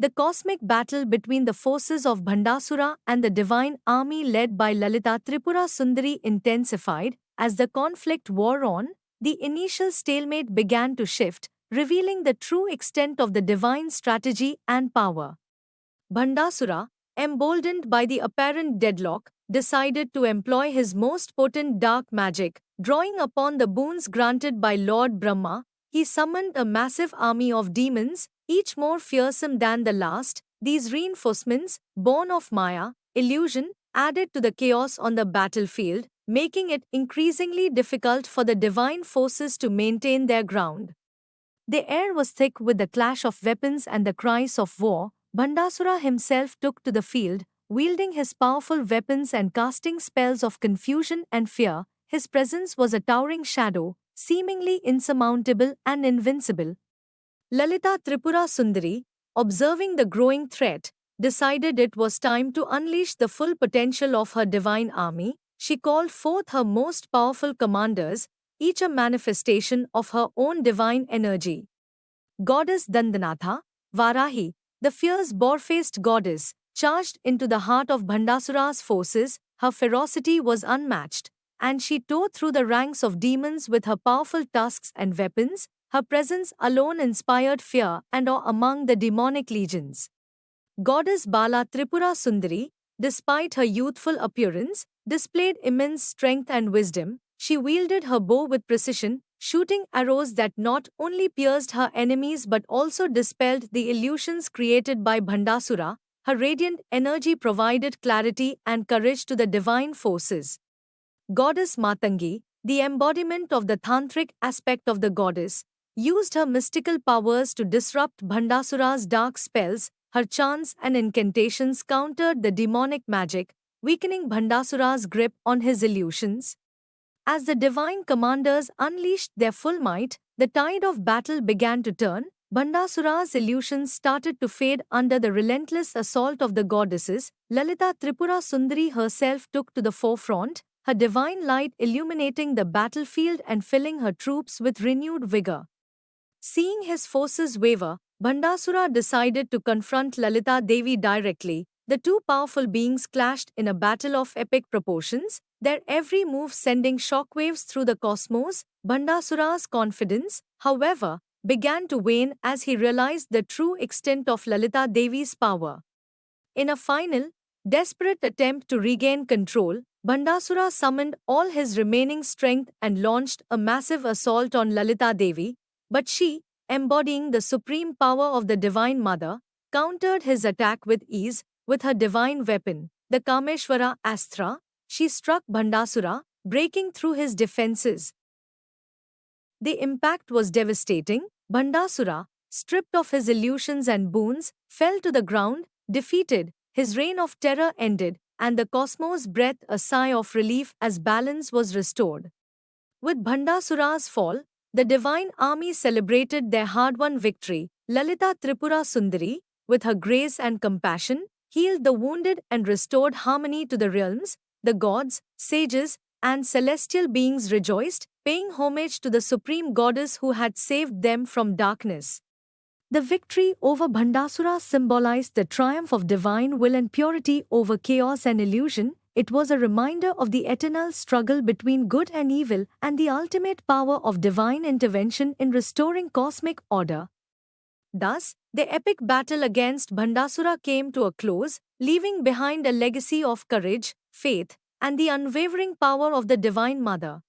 The cosmic battle between the forces of Bhandasura and the divine army led by Lalita Tripura Sundari intensified. As the conflict wore on, the initial stalemate began to shift, revealing the true extent of the divine strategy and power. Bhandasura, emboldened by the apparent deadlock, decided to employ his most potent dark magic. Drawing upon the boons granted by Lord Brahma, he summoned a massive army of demons, each more fearsome than the last. These reinforcements, born of Maya, illusion, added to the chaos on the battlefield, making it increasingly difficult for the divine forces to maintain their ground. The air was thick with the clash of weapons and the cries of war. Bhandasura himself took to the field, wielding his powerful weapons and casting spells of confusion and fear. His presence was a towering shadow, seemingly insurmountable and invincible. Lalita Tripura Sundari, observing the growing threat, decided it was time to unleash the full potential of her divine army. She called forth her most powerful commanders, each a manifestation of her own divine energy. Goddess Dandanatha, Varahi, the fierce boar-faced goddess, charged into the heart of Bhandasura's forces. Her ferocity was unmatched, and she tore through the ranks of demons with her powerful tusks and weapons. Her presence alone inspired fear and awe among the demonic legions. Goddess Bala Tripura Sundari, despite her youthful appearance, displayed immense strength and wisdom. She wielded her bow with precision, shooting arrows that not only pierced her enemies but also dispelled the illusions created by Bhandasura. Her radiant energy provided clarity and courage to the divine forces. Goddess Matangi, the embodiment of the tantric aspect of the goddess, used her mystical powers to disrupt Bhandasura's dark spells. Her chants and incantations countered the demonic magic, weakening Bhandasura's grip on his illusions. As the divine commanders unleashed their full might, the tide of battle began to turn. Bhandasura's illusions started to fade under the relentless assault of the goddesses. Lalita Tripura Sundari herself took to the forefront, her divine light illuminating the battlefield and filling her troops with renewed vigor. Seeing his forces waver, Bhandasura decided to confront Lalita Devi directly. The two powerful beings clashed in a battle of epic proportions, their every move sending shockwaves through the cosmos. Bhandasura's confidence, however, began to wane as he realized the true extent of Lalita Devi's power. In a final, desperate attempt to regain control, Bhandasura summoned all his remaining strength and launched a massive assault on Lalita Devi, but she, embodying the supreme power of the Divine Mother, countered his attack with ease. With her divine weapon, the Kameshwara Astra, she struck Bhandasura, breaking through his defenses. The impact was devastating. Bhandasura, stripped of his illusions and boons, fell to the ground, defeated. His reign of terror ended, and the cosmos breathed a sigh of relief as balance was restored. With Bhandasura's fall, the divine army celebrated their hard-won victory. Lalita Tripura Sundari, with her grace and compassion, healed the wounded and restored harmony to the realms. The gods, sages, and celestial beings rejoiced, paying homage to the supreme goddess who had saved them from darkness. The victory over Bhandasura symbolized the triumph of divine will and purity over chaos and illusion. It was a reminder of the eternal struggle between good and evil and the ultimate power of divine intervention in restoring cosmic order. Thus, the epic battle against Bhandasura came to a close, leaving behind a legacy of courage, faith, and the unwavering power of the Divine Mother.